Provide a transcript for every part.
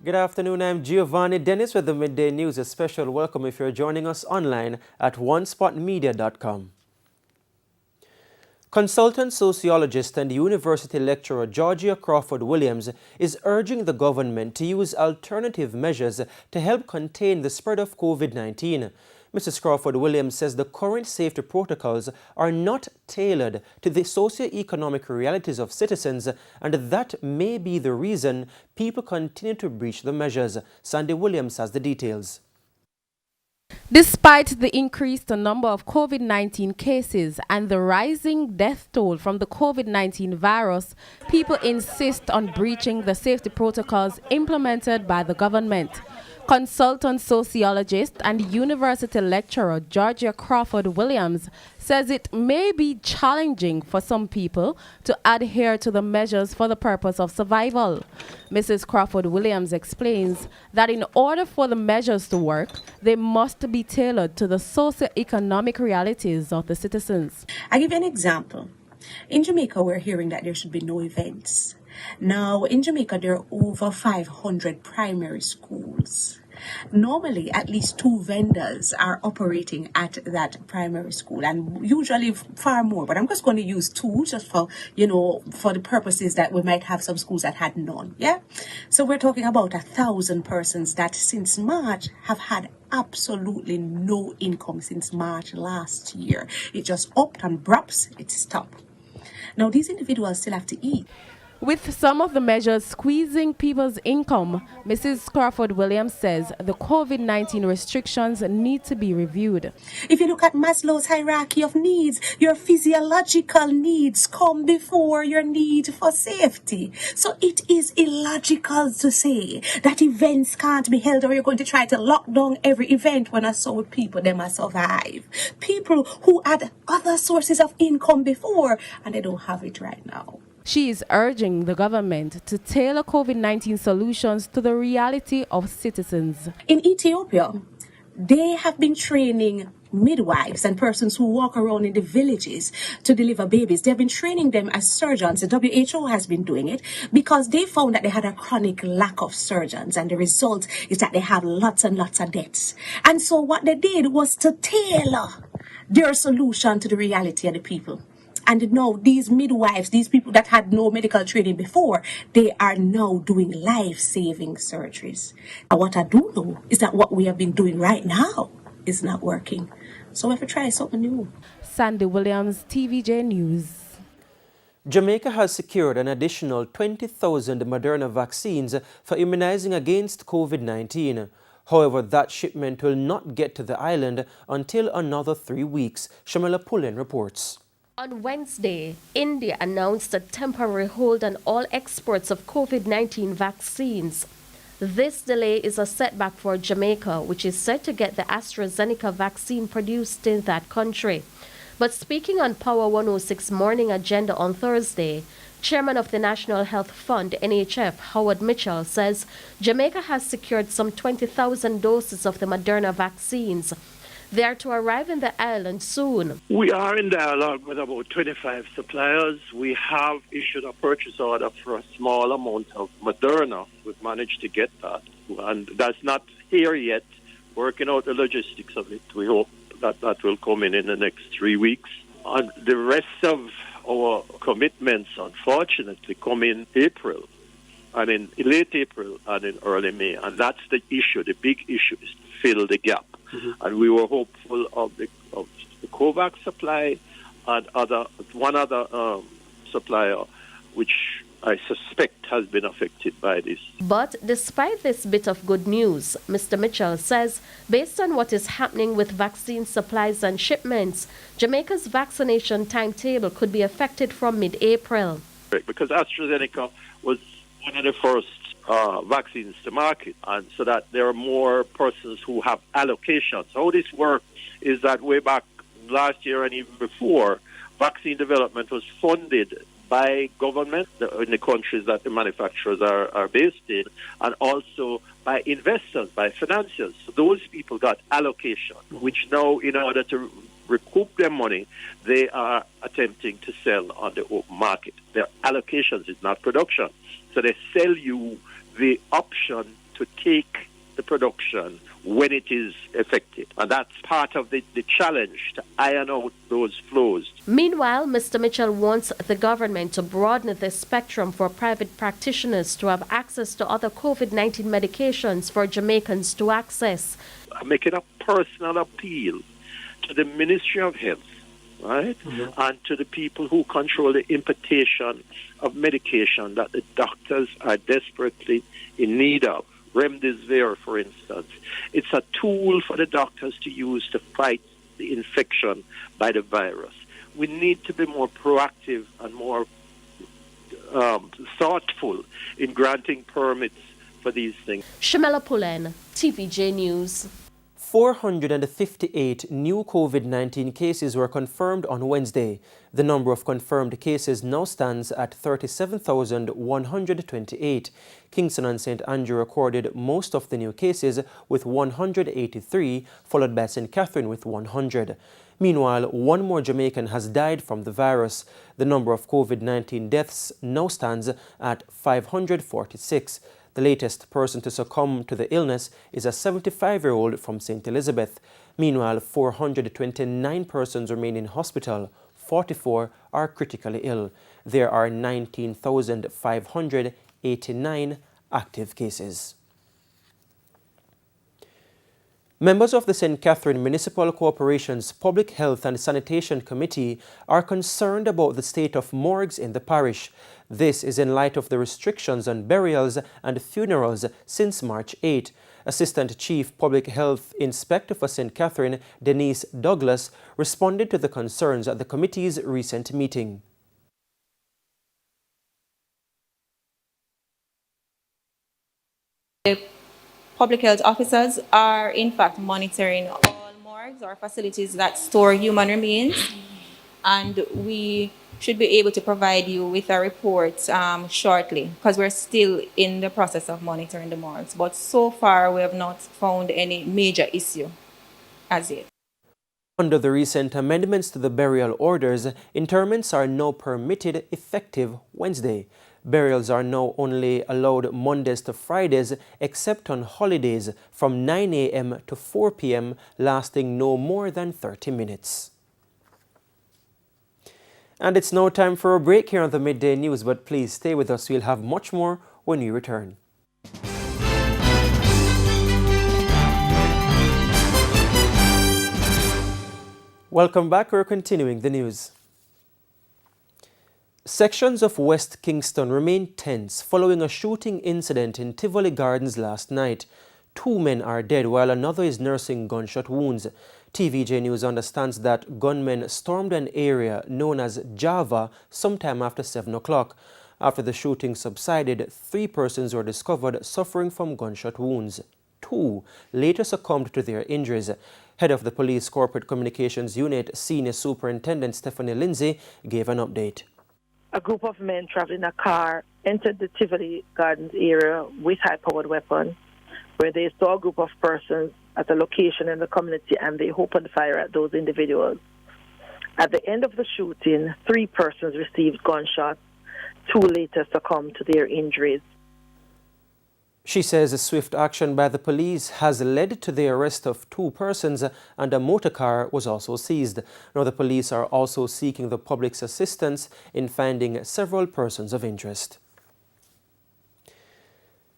Good afternoon, I'm Giovanni Dennis with the Midday News. A special welcome if you're joining us online at onespotmedia.com. Consultant sociologist and university lecturer Georgia Crawford Williams is urging the government to use alternative measures to help contain the spread of COVID-19. Mrs. Crawford Williams says the current safety protocols are not tailored to the socio-economic realities of citizens, and that may be the reason people continue to breach the measures. Sandy Williams has the details. Despite the increased number of COVID-19 cases and the rising death toll from the COVID-19 virus, people insist on breaching the safety protocols implemented by the government. Consultant sociologist and university lecturer Georgia Crawford Williams says it may be challenging for some people to adhere to the measures for the purpose of survival. Mrs. Crawford Williams explains that in order for the measures to work, they must be tailored to the socio-economic realities of the citizens. I'll give you an example. In Jamaica, we're hearing that there should be no events. Now, in Jamaica, there are over 500 primary schools. Normally, at least 2 vendors are operating at that primary school, and usually far more. But I'm just going to use 2 just for, for the purposes that we might have some schools that had none. Yeah. So we're talking about 1,000 persons that since March have had absolutely no income since March last year. It just upped and drops, it stopped. Now, these individuals still have to eat. With some of the measures squeezing people's income, Mrs. Crawford Williams says the COVID-19 restrictions need to be reviewed. If you look at Maslow's hierarchy of needs, your physiological needs come before your need for safety. So it is illogical to say that events can't be held, or you're going to try to lock down every event when I saw people, they must survive. People who had other sources of income before and they don't have it right now. She is urging the government to tailor COVID-19 solutions to the reality of citizens. In Ethiopia, they have been training midwives and persons who walk around in the villages to deliver babies. They've been training them as surgeons. The WHO has been doing it because they found that they had a chronic lack of surgeons, and the result is that they have lots and lots of deaths. And so what they did was to tailor their solution to the reality of the people. And now these midwives, these people that had no medical training before, they are now doing life-saving surgeries. And what I do know is that what we have been doing right now is not working. So we have to try something new. Sandy Williams, TVJ News. Jamaica has secured an additional 20,000 Moderna vaccines for immunizing against COVID-19. However, that shipment will not get to the island until another 3 weeks. Shamila Pullen reports. On Wednesday, India announced a temporary hold on all exports of COVID-19 vaccines. This delay is a setback for Jamaica, which is set to get the AstraZeneca vaccine produced in that country. But speaking on Power 106 Morning Agenda on Thursday, Chairman of the National Health Fund, NHF, Howard Mitchell, says Jamaica has secured some 20,000 doses of the Moderna vaccines. They are to arrive in the island soon. We are in dialogue with about 25 suppliers. We have issued a purchase order for a small amount of Moderna. We've managed to get that. And that's not here yet, working out the logistics of it. We hope that that will come in the next 3 weeks. And the rest of our commitments, unfortunately, come in April. And in late April and in early May. And that's the issue. The big issue is to fill the gap. And we were hopeful of the COVAX supply and one other supplier, which I suspect has been affected by this. But despite this bit of good news, Mr. Mitchell says, based on what is happening with vaccine supplies and shipments, Jamaica's vaccination timetable could be affected from mid-April. Because AstraZeneca was one of the first vaccines to market, and so that there are more persons who have allocations. How this works is that way back last year and even before, vaccine development was funded by government in the countries that the manufacturers are based in, and also by investors, by financiers. So those people got allocation, which now, in order to recoup their money, they are attempting to sell on the open market. Their allocations is not production. So they sell you the option to take the production when it is effective. And that's part of the challenge to iron out those flows. Meanwhile, Mr. Mitchell wants the government to broaden the spectrum for private practitioners to have access to other COVID-19 medications for Jamaicans to access. I'm making a personal appeal to the Ministry of Health, right, and to the people who control the importation of medication that the doctors are desperately in need of. Remdesivir, for instance. It's a tool for the doctors to use to fight the infection by the virus. We need to be more proactive and more thoughtful in granting permits for these things. Shamela Pulen, TVJ News. 458 new COVID-19 cases were confirmed on Wednesday. The number of confirmed cases now stands at 37,128. Kingston and St. Andrew recorded most of the new cases with 183, followed by St. Catherine with 100. Meanwhile, one more Jamaican has died from the virus. The number of COVID-19 deaths now stands at 546. The latest person to succumb to the illness is a 75-year-old from St. Elizabeth. Meanwhile, 429 persons remain in hospital. 44 are critically ill. There are 19,589 active cases. Members of the St. Catherine Municipal Corporation's Public Health and Sanitation Committee are concerned about the state of morgues in the parish. This is in light of the restrictions on burials and funerals since March 8. Assistant Chief Public Health Inspector for St. Catherine, Denise Douglas, responded to the concerns at the committee's recent meeting. Public health officers are in fact monitoring all morgues or facilities that store human remains, and we should be able to provide you with a report shortly, because we're still in the process of monitoring the morgues. But so far we have not found any major issue as yet. Under the recent amendments to the burial orders, interments are now permitted effective Wednesday. Burials are now only allowed Mondays to Fridays, except on holidays, from 9 a.m. to 4 p.m., lasting no more than 30 minutes. And it's now time for a break here on the Midday News, but please stay with us. We'll have much more when we return. Welcome back. We're continuing the news. Sections of West Kingston remain tense following a shooting incident in Tivoli Gardens last night. 2 men are dead while another is nursing gunshot wounds. TVJ News understands that gunmen stormed an area known as Java sometime after 7 o'clock. After the shooting subsided, 3 persons were discovered suffering from gunshot wounds. 2 later succumbed to their injuries. Head of the Police Corporate Communications Unit, Senior Superintendent Stephanie Lindsay, gave an update. A group of men traveling in a car entered the Tivoli Gardens area with high-powered weapons, where they saw a group of persons at a location in the community and they opened fire at those individuals. At the end of the shooting, 3 persons received gunshots. 2 later succumbed to their injuries. She says a swift action by the police has led to the arrest of 2 persons and a motor car was also seized. Now the police are also seeking the public's assistance in finding several persons of interest.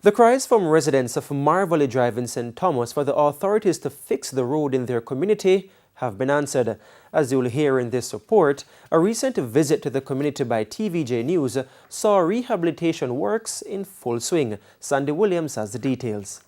The cries from residents of Marvally Drive in St. Thomas for the authorities to fix the road in their community have been answered. As you will hear in this report, a recent visit to the community by TVJ News saw rehabilitation works in full swing. Sandy Williams has the details.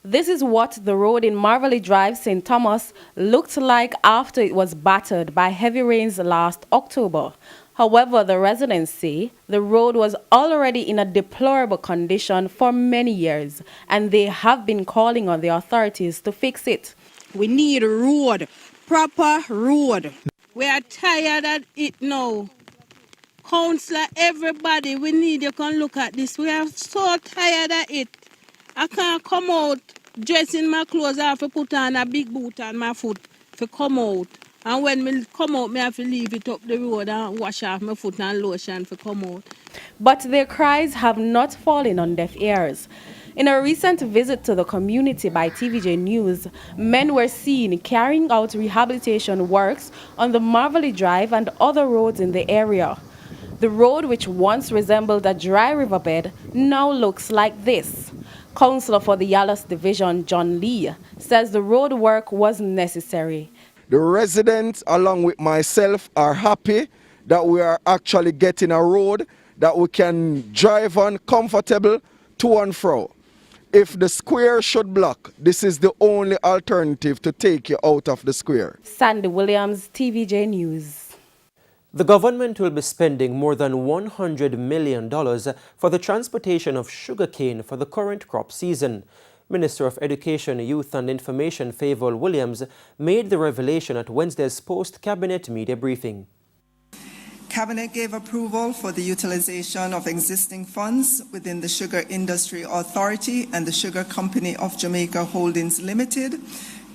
This is what the road in Marvally Drive, St. Thomas, looked like after it was battered by heavy rains last October. However, the residents say the road was already in a deplorable condition for many years, and they have been calling on the authorities to fix it. We need a road, proper road. We are tired of it now. Councillor, everybody, we need you can look at this. We are so tired of it. I can't come out dressing my clothes. I have to put on a big boot on my foot to come out. And when I come out, I have to leave it up the road and wash off my foot and lotion to come out. But their cries have not fallen on deaf ears. In a recent visit to the community by TVJ News, men were seen carrying out rehabilitation works on the Marvelly Drive and other roads in the area. The road, which once resembled a dry riverbed, now looks like this. Councillor for the Yalas Division, John Lee, says the road work was necessary. The residents, along with myself, are happy that we are actually getting a road that we can drive on comfortable to and fro. If the square should block, this is the only alternative to take you out of the square. Sandy Williams, TVJ News. The government will be spending more than $100 million for the transportation of sugarcane for the current crop season. Minister of Education, Youth and Information Favour Williams made the revelation at Wednesday's post-cabinet media briefing. Cabinet gave approval for the utilization of existing funds within the Sugar Industry Authority and the Sugar Company of Jamaica Holdings Limited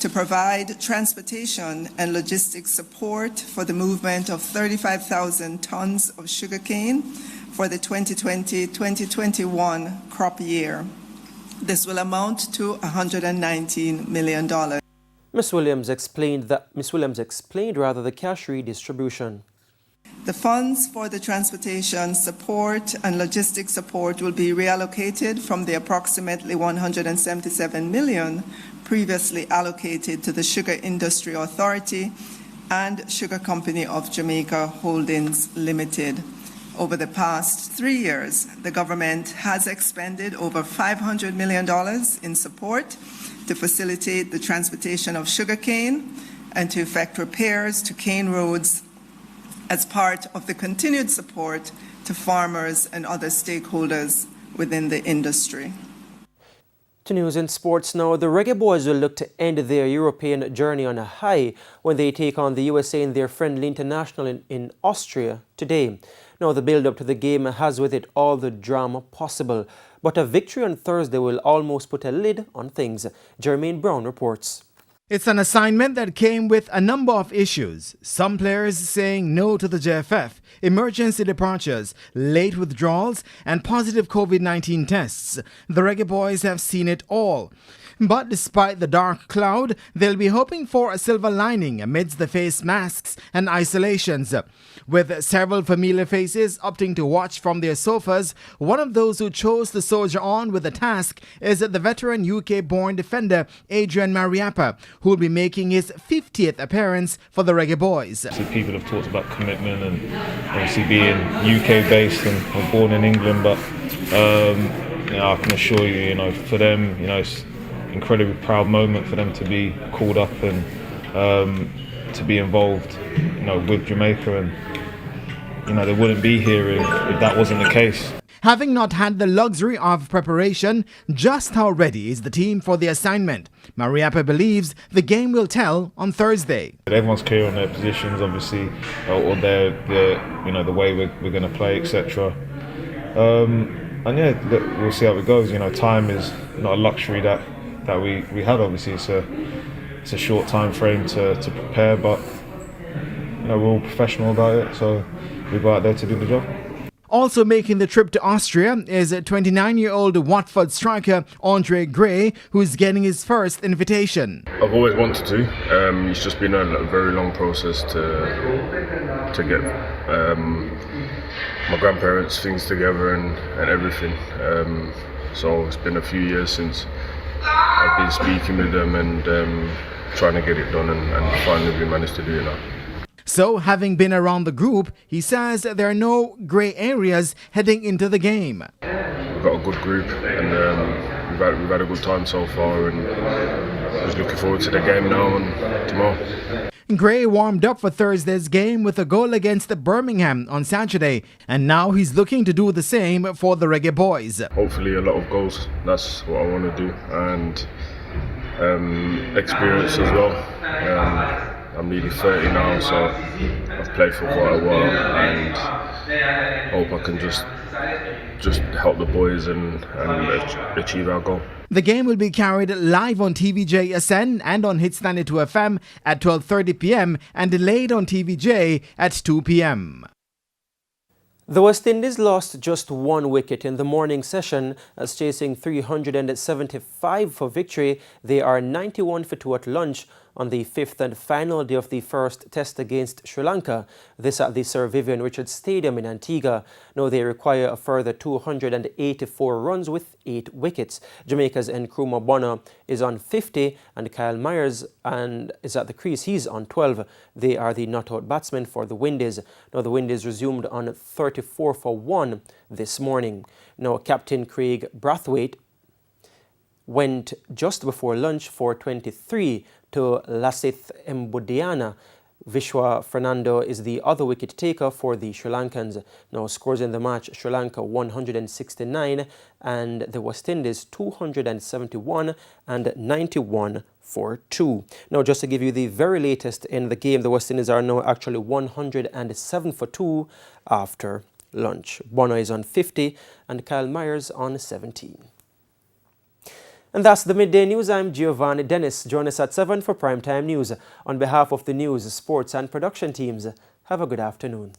to provide transportation and logistics support for the movement of 35,000 tons of sugarcane for the 2020-2021 crop year. This will amount to $119 million. Ms. Williams explained the cash redistribution. The funds for the transportation support and logistics support will be reallocated from the approximately $177 million previously allocated to the Sugar Industry Authority and Sugar Company of Jamaica Holdings Limited. Over the past 3 years, the government has expended over $500 million in support to facilitate the transportation of sugarcane and to effect repairs to cane roads as part of the continued support to farmers and other stakeholders within the industry. To news and sports now, the Reggae Boys will look to end their European journey on a high when they take on the USA in their friendly international in Austria today. Now, the build-up to the game has with it all the drama possible, but a victory on Thursday will almost put a lid on things. Jermaine Brown reports. It's an assignment that came with a number of issues. Some players saying no to the JFF, emergency departures, late withdrawals, and positive COVID-19 tests. The Reggae Boys have seen it all. But despite the dark cloud, they'll be hoping for a silver lining amidst the face masks and isolations. With several familiar faces opting to watch from their sofas, one of those who chose to soldier on with the task is the veteran UK-born defender Adrian Mariappa, who will be making his 50th appearance for the Reggae Boys. People have talked about commitment and obviously being UK-based and born in England, but I can assure you, for them, it's incredibly proud moment for them to be called up and to be involved, with Jamaica, and they wouldn't be here if that wasn't the case. Having not had the luxury of preparation, just how ready is the team for the assignment? Mariappa believes the game will tell on Thursday. Everyone's clear on their positions, obviously, or the way we're going to play, etc. We'll see how it goes. Time is not a luxury that we had. Obviously, it's a short time frame to prepare, but we're all professional about it, so we go out there to do the job. Also making the trip to Austria is 29-year-old Watford striker Andre Gray, who's getting his first invitation. I've always wanted to. It's just been a very long process to get my grandparents' things together and everything. So it's been a few years since I've been speaking with them and trying to get it done, and finally we managed to do it now. So, having been around the group, he says there are no grey areas heading into the game. We've got a good group, and we've had a good time so far, and just looking forward to the game now and tomorrow. Gray warmed up for Thursday's game with a goal against Birmingham on Saturday, and now he's looking to do the same for the Reggae Boys. Hopefully a lot of goals, that's what I want to do, and experience as well. I'm nearly 30 now, so I've played for quite a while, and hope I can just help the boys and achieve our goal. The game will be carried live on TVJ SN and on Hits 92 FM at 12:30 p.m. and delayed on TVJ at 2 p.m. The West Indies lost just 1 wicket in the morning session as chasing 375 for victory. They are 91 for 2 at lunch on the 5th and final day of the first test against Sri Lanka. This at the Sir Vivian Richards Stadium in Antigua. Now they require a further 284 runs with 8 wickets. Jamaica's Nkrumah Bonner is on 50 and Kyle Myers is at the crease. He's on 12. They are the not-out batsmen for the Windies. Now the Windies resumed on 34 for 1 this morning. Now Captain Craig Brathwaite went just before lunch for 23 to Lasith Mbudiana. Vishwa Fernando is the other wicket taker for the Sri Lankans. Now scores in the match: Sri Lanka 169 and the West Indies 271 and 91 for 2. Now just to give you the very latest in the game, the West Indies are now actually 107 for 2 after lunch. Bonner is on 50 and Kyle Myers on 17. And that's the Midday News. I'm Giovanni Dennis. Join us at 7 for Primetime News. On behalf of the news, sports and production teams, have a good afternoon.